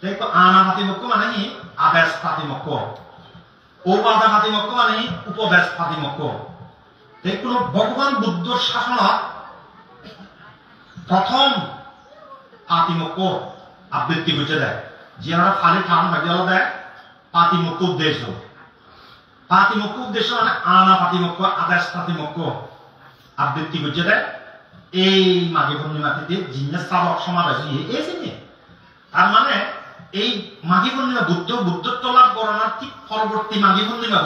দেখো আনা ফাতিমক্ক মানে কি আদেশ ফাতিমক্ক ওবাদা ফাতিমক্ক মানে উপদেশ ফাতিমক্ক দেখুন ভগবান বুদ্ধর শাসন প্রথম ফাতিমক্ক আবৃত্তি হইতে দেয় যে আমরা খালি ঠান ভাগে দেয় ফাতিমক্ক উদ্দেশ্য মানে আনা ফাতিমক্ক আদেশ ফাতিমক্ক আবৃত্তি হইতে দেয় এই মাঘী পূর্ণিমা তিথি জিনিস শ্রাবক সমাবেশ এই তার মানে এই মাঘী পূর্ণিমা বুদ্ধত্ব লাভ করানোর ঠিক পরবর্তী মাঘী পূর্ণিমা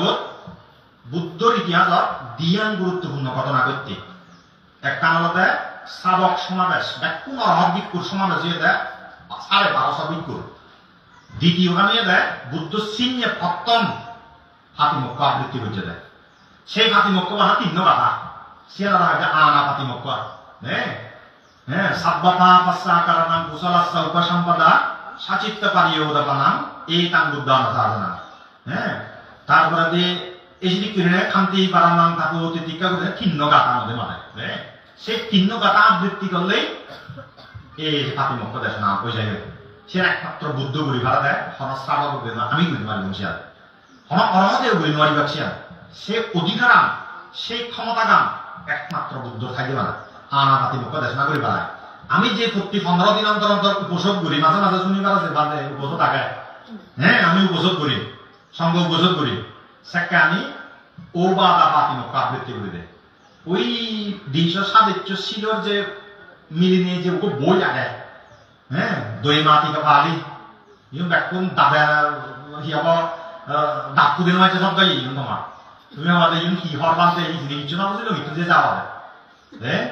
বুদ্ধর ইতিহাসত দিয়ান গুরুত্বপূর্ণ ঘটনা করতে একটা আলাদা শ্রাবক সমাবেশ কোন অরহত ভিক্ষুর সমাবেশ হয়ে দেয় 1250 ভিক্ষুর দ্বিতীয় গানে দেয় বুদ্ধ সিংহে প্রথম ফাতিমক্ক আবৃত্তি হইতে দেয় সেই ফাতিমক্ক মানে 3 কথা সে আনা ফাতিমক্ক হ্যাঁ সাব্বাপা পাসা কারণাং কুশলাস্সা উপসম্পদা সাচিত্ত পারিয়োদাপানাং এই তাং বুদ্ধান সাধনা হ্যাঁ তারপরে দিয়ে এসি কিনে খান্তি পারানাং তাকু তিতিকা করে 3 গাথা মধ্যে মানে সেই 3 গাথা আবৃত্তি করলেই এই ফাতিমক্ক দেশ নাম হয়ে যায় সে একমাত্র বুদ্ধ গুলি ভাড়া দেয় শ্রাবক আমি গুলি মারি বসে আর অরহতেও গুলি মারি বাকি সে অধিকারাম সেই ক্ষমতাগাম একমাত্র বুদ্ধ থাকে না আনা ফাতিমক্ক দেশ না করি পালায় আমি যে প্রতি 15 দিন অন্তর উপসব করি মাঝে মাঝে শনিবার আছে বাদে উপসব থাকে হ্যাঁ আমি উপসব করি সঙ্গ উপসব করি সেটা আমি ওবাদা ফাতিমক্ক আবৃত্তি করে দেয় ওই 227 শিলর যে মিলিয়ে যে বই আগে হ্যাঁ দই মাতিকা পালি ইউন ব্যাকুন দাদা হিয়াব ডাকু দিন হয়েছে সব গাই ইউন তোমার তুমি আমাদের ইউন কি হরবান্তে এই জিনিস না বুঝলো একটু যে যাওয়া হ্যাঁ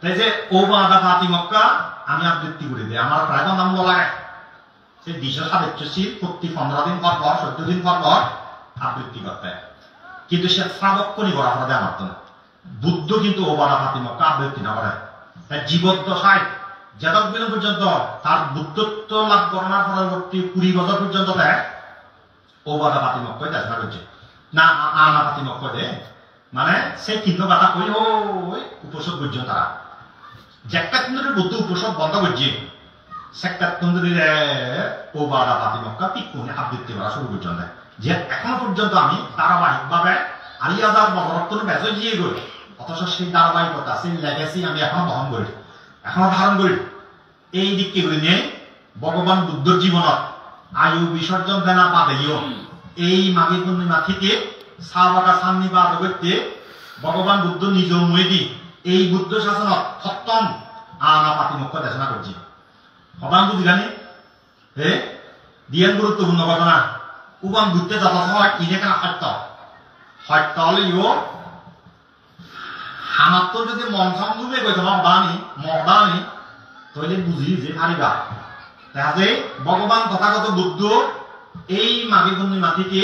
তাই যে ওবাদা ফাতিমক্ক আমি আবৃত্তি করে দিই আমার প্রায় নাম লাগে সে দিশা সাবেচ্যশীল প্রতি 15 দিন পর 14 দিন পর আবৃত্তি করতে, কিন্তু সে শ্রাবক্ষণই করা হবে আমার তো না। বুদ্ধ কিন্তু ওবাদা ফাতিমক্কা আবৃত্তি না করে, তার জীবদ্দশায় যতদিন পর্যন্ত তার বুদ্ধত্ব লাভ করার পরবর্তী 20 বছর পর্যন্ত দেয় ওবাদা ফাতিমক্কা দেশনা করছে না, আনা ফাতিমক্কা দে মানে সে কিন্তু কথা কই ওই উপসদ করছে তারা যেকাত্তরের বুদ্ধ উপসদ বন্ধ করছে, সেকাত্তরের ওবাদা ফাতিমক্কা পিকুনে আবৃত্তি করা শুরু করছেন। যে এখনো পর্যন্ত আমি ধারাবাহিকভাবে আলিয়াদার বরত্তন বেঁচে গিয়ে করি, অথচ সেই ধারাবাহিকতা সেই লেগেসি আমি এখনো বহন করি, এখনো ধারণ করি। এই দিককে করে নিয়ে ভগবান বুদ্ধর জীবনত আয়ু বিসর্জন দেনা পাদেও এই মাঘী পূর্ণিমা থেকে সাবাকা সান্নিবাদ করতে ভগবান বুদ্ধ নিজ মেদি এই বুদ্ধ শাসনত সপ্তম আনা পাতিমক্কা দেশনা করছি। ভগবান বুদ্ধি জানি হে দিয়ান গুরুত্বপূর্ণ ঘটনা উবান বুদ্ধে যত হয় ইনে কেন সত্য সত্য হলে ইও আমার তো যদি মন সংযমে কই তোমার বাণী মদানি তাহলে বুঝি যে হারিবা। তাহলে ভগবান তথাগত বুদ্ধ এই মাঘী পূর্ণিমা থেকে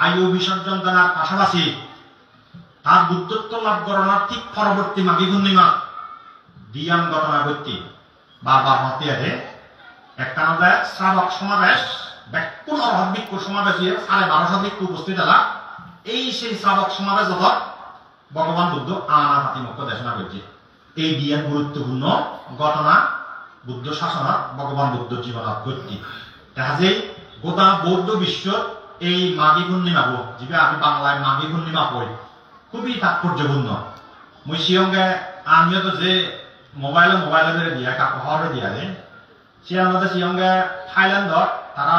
আয়ু বিসর্জন দেওয়ার পাশাপাশি তার বুদ্ধত্ব লাভ করার ঠিক পরবর্তী মাঘী পূর্ণিমা দিয়ান ঘটনা করতে বারবার হতে আছে একটা শ্রাবক সমাবেশ ব্যাকুল অভাব ভিক্ষু সমাবেশ 1250 ভিক্ষু উপস্থিত হলা। এই সেই শ্রাবক সমাবেশ যত ভগবান বুদ্ধ আনা ফাতিমক্কা দেশনা করছে। এই দিয়ান গুরুত্বপূর্ণ ঘটনা বুদ্ধ শাসনত ভগবান বুদ্ধ জীবনত ঘটতি। দেখা যায় গোটা বৌদ্ধ বিশ্ব এই মাঘী পূর্ণিমা যেটা আমি বাংলায় মাঘী পূর্ণিমা পড়ি খুবই তাৎপর্যপূর্ণ। মই সিয়ঙ্গে আমিও তো যে মোবাইলে দিয়া কাপড়ে দিয়া দেয় সে আমাদের সিয়ঙ্গে থাইল্যান্ডত তারা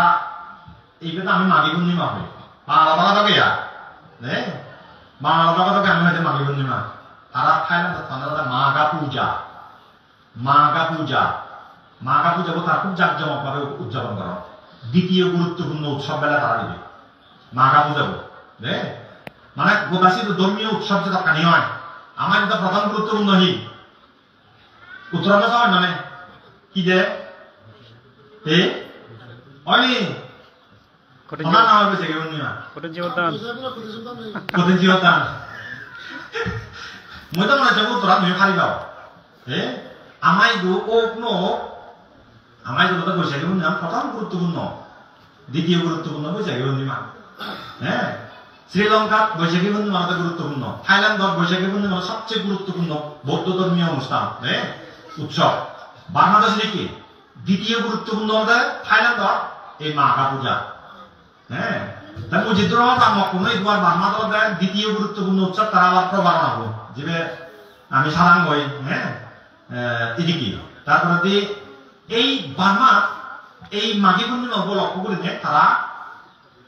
এইটা আমি মাঘী পূর্ণিমা হই বাংলা কথা গিয়া বাংলা কথা আমি হয়েছে মাঘী পূর্ণিমা তারা থাইল্যান্ডত মাঘা পূজা তারা খুব জাঁকজমক ভাবে উদযাপন করা। দ্বিতীয় গুরুত্বপূর্ণ উৎসব বেলা তারা দিবে মাঘা পূজা মানে গোদাসী ধর্মীয় উৎসব যে দরকার হয় আমার এটা প্রধান গুরুত্বপূর্ণ হি উত্তরাখণ্ড হয় মানে কি যে হয়নি মই তো মনে হচ্ছে উত্তরা তুমি খালি পাও আমাই আমাই তো বৈশাখী পূর্ণিমা প্রথম গুরুত্বপূর্ণ, দ্বিতীয় গুরুত্বপূর্ণ বৈশাখী পূর্ণিমা। হ্যাঁ শ্রীলঙ্কার বৈশাখী পূর্ণিমা গুরুত্বপূর্ণ, থাইল্যান্ডর বৈশাখী পূর্ণিমা সবচেয়ে গুরুত্বপূর্ণ বৌদ্ধ ধর্মীয় অনুষ্ঠান উৎসব। বাংলাদেশ নাকি দ্বিতীয় গুরুত্বপূর্ণ থাইল্যান্ডর এই মাঘা পূজা। হ্যাঁ তাই মসজিদুর রহমান কোনো দুয়ার বাংলাদেশ দ্বিতীয় গুরুত্বপূর্ণ উৎসব তারা আবার প্রবারণা হবো যে আমি সারাং হই। হ্যাঁ এদিকে তারপরে এই বার্মা এই মাঘী পূর্ণিমা উপলক্ষ করে তারা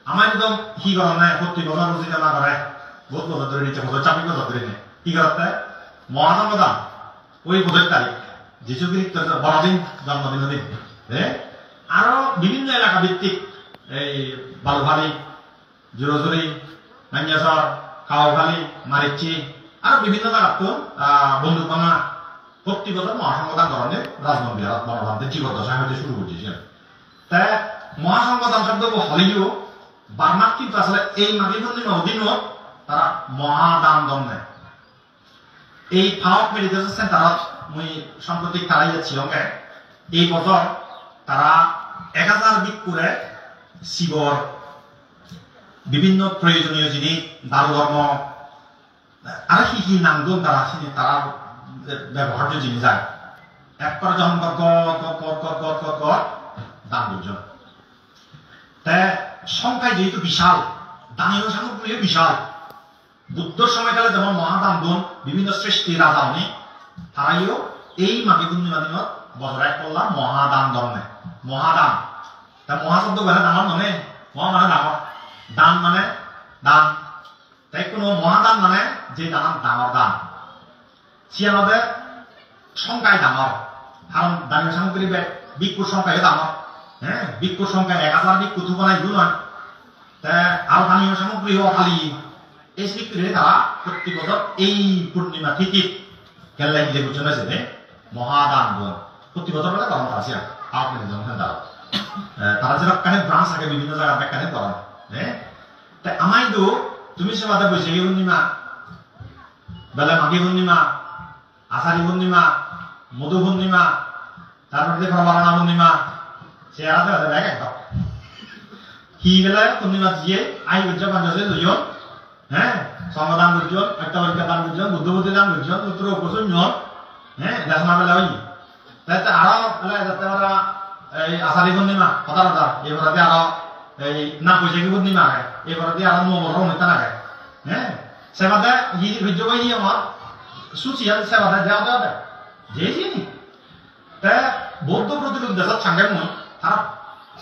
আমার একদম কি করে না প্রতি বছর রুচি না করে বহুত বছর ধরে নিচ্ছে বছর 40 বছর ধরে নেয় কি করতে মহাজন্মদান ওই 5 তারিখ যিশু খ্রিস্টের বড়দিন জন্মদিন দিন। আরো বিভিন্ন এলাকা ভিত্তিক এই বালুভালি জোরজুরি নাঞ্জাসর কাওভালি মারিচি আরো বিভিন্ন জায়গা তো বন্দুকবানা প্রতি বছর মহাসংগদান ধরনের রাজমন্দির মনোভাবদের জীবদ্দশায় হতে শুরু করছে। তাই মহাসংগদান শব্দ হলেও বার্মার কিন্তু আসলে এই মাঘী পূর্ণিমা অধীন তারা মহাদান দন নেয়। এই ফাওক মেডিটেশন সেন্টারত মুই সাম্প্রতিক তারাই যাচ্ছি ওকে এই বছর তারা 1000 ভিক্ষুরে শিবর বিভিন্ন প্রয়োজনীয় জিনিস দান ধর্ম আর কি নাম গুণ তারা তারা ব্যবহার্য জিনিস যায় একবার যখন দান দুজন তাই সংখ্যায় যেহেতু বিশাল দানীয় সামগ্রী বিশাল। বুদ্ধর সময়কালে যেমন মহাদান গুণ বিভিন্ন শ্রেষ্ঠী রাজা উনি তারাইও এই মাঘী পূর্ণিমা দিনত বছর করলাম মহাদান ধর্মে মহাদান তা মহাশব্দ বলে ডাঙর মানে মহা মানে ডাঙর দান মানে দান তাই কোনো মহাদান মানে যে দান ডাঙর দান সে আমাদের সংখ্যায় ডাঙর কারণ দানীয় সামগ্রী ভিক্ষুর সংখ্যায় ডাঙর। হ্যাঁ ভিক্ষুর সংখ্যা 1000 ভিক্ষু তো বানাই দু নয় তা আরো দানীয় সামগ্রী খালি এই স্বীকৃতি তারা প্রতি বছর এই পূর্ণিমা তিথি কেল্লাই যে বুঝতে মহাদান প্রতি বছর বলে তখন আসিয়া আপনি জনসংখ্যা তারা যে কানে ব্রাঞ্চ থাকে বিভিন্ন জায়গা কানে পড়া হ্যাঁ তাই আমাই তো তুমি সে বাদে বৈশাখী পূর্ণিমা বেলা মাঘী পূর্ণিমা আষাঢ়ী পূর্ণিমা মধু পূর্ণিমা তারপরে যে প্রবারণা পূর্ণিমা সে আছে ব্যাগ একদম কি গেলে পূর্ণিমা দিয়ে আই উদযাপন আছে দুজন হ্যাঁ সংবাদান দুজন অত্যাবরিকা দান দুজন বুদ্ধবতী দান দুজন উত্তর প্রচুর হ্যাঁ দেশমা বেলা হই তাই আরো যাতে আমরা এই আষাঢ়ী পূর্ণিমা হতার হতার এবারে আরো এই না বৈশাখী পূর্ণিমা আগে এবারে আরো নবরম হইতে না হ্যাঁ সেবাদে হইজব আমার সুচিয়াল সেবাদে দেওয়া দেওয়া যে জিনি তাই বৌদ্ধ প্রতিরোধ দেশের সঙ্গে মই তারা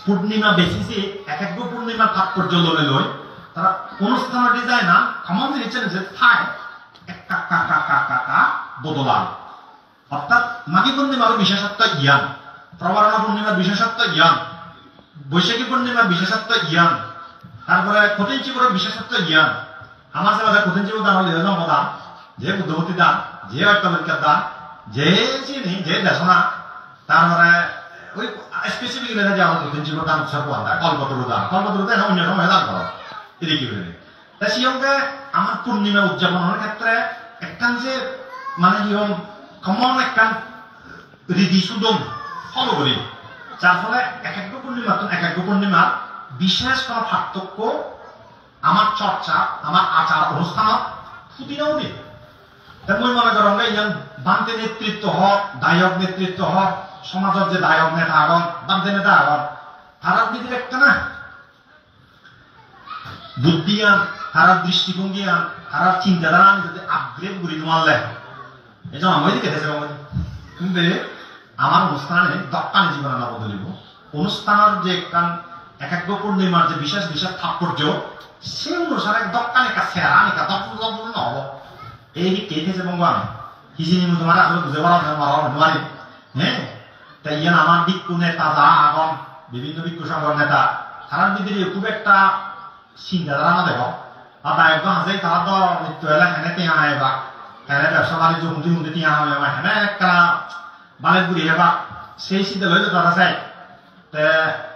পূর্ণিমা বেশিছে এক এক পূর্ণিমার তাৎপর্য লড়ে লয় তারা অনুষ্ঠানটি যায় না কমন নিচ্ছেন যে থায় এক কাকা কাকা কাকা বদলাল অর্থাৎ মাঘী পূর্ণিমার বিশেষত্ব জ্ঞান প্রবারণা পূর্ণিমার বিশেষত্ব জ্ঞান বৈশাখী পূর্ণিমার বিশেষত্ব জ্ঞান তারপরে কঠিন চিবুরের বিশেষত্ব জ্ঞান আমার সে কঠিন চিবুর দান হলে দান যে বুদ্ধবতী দান যে অত্যাবরিকার দান যে চিনি যে দেশনা তারপরে ওই স্পেসিফিক যে আমার কঠিন চিবুর দান উৎসর্গ আনতায় কল্পতরু দান অন্য সময় দান করো এদিকে বলে তাই সঙ্গে আমার পূর্ণিমা উদযাপনের ক্ষেত্রে একখান যে মানে নিয়ম কমন একখান রীতি সুদম ফলো করি যার ফলে এক এক পূর্ণিমার বিশেষ কোন পার্থক্য আমার চর্চা আমার আচার অনুষ্ঠানত ফুটি নাও দিই তাই মই মনে করেন ইয়ান বান্তে নেতৃত্ব হক দায়ক নেতৃত্ব হক সমাজের যে দায়ক নেতা আগন বান্তে নেতা আগন তারা দিদির একটা না বুদ্ধি আন তারা দৃষ্টিভঙ্গি আন তারা চিন্তাধারা যদি আপগ্রেড করি তোমার এই জন্য আমি দিকে দেখে কিন্তু আমার অনুষ্ঠানে দক্কানি জীবনে না বদলিব অনুষ্ঠানের যে এক এক পূর্ণিমার যে বিশেষ বিশেষ তাৎপর্য সে অনুসারে দক্কানি কাছে আনিকা দক্ষ নহব এই কে খেয়েছে বঙ্গ আমি হিজিনি তোমার আসলে বুঝে বলা নোৱাৰি হ্যাঁ তাই ইয়ান আমার ভিক্ষু নেতা যা আগন বিভিন্ন ভিক্ষু সংঘর নেতা তারা দিদির খুব একটা চিন্তাধারা না দেখ আর তাই একদম আছে তারা তো মৃত্যু হলে হেনে টিয়া আইবা হেনে ব্যবসা বাণিজ্য হুন্দি হুন্দি টিয়া আইবা হেনে একটা বালে বুড়ি হেবা সেই চিন্তা লইলে তারা চাই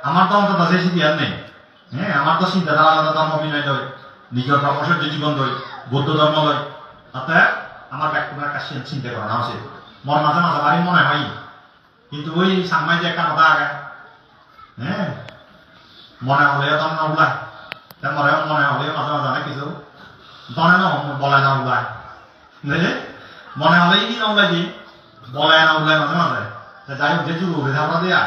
আমার তো অন্তত সেই চিন্তা নেই হ্যাঁ আমার তো চিন্তাধারা আলাদা ধর্ম বিনয় লয় নিজের ব্রহ্মচর্য জীবন লয় বৌদ্ধ ধর্ম লয় তাতে আমার ব্যাকুণের একটা চিন্তা করা উচিত মর মাঝে মাঝে বাড়ি মনে হয় কিন্তু ওই সাংমাই যে একটা কথা আগে হ্যাঁ মনে হলেও তো না ওলায় মনে হলেও মাঝে মাঝে অনেক কিছু দনে না বলে না ওলায় বুঝলে মনে হলেই কি না ওলাই কি বলে না ওলায় মাঝে মাঝে যাই হোক যে যুগ উঠে আমরা দেয়া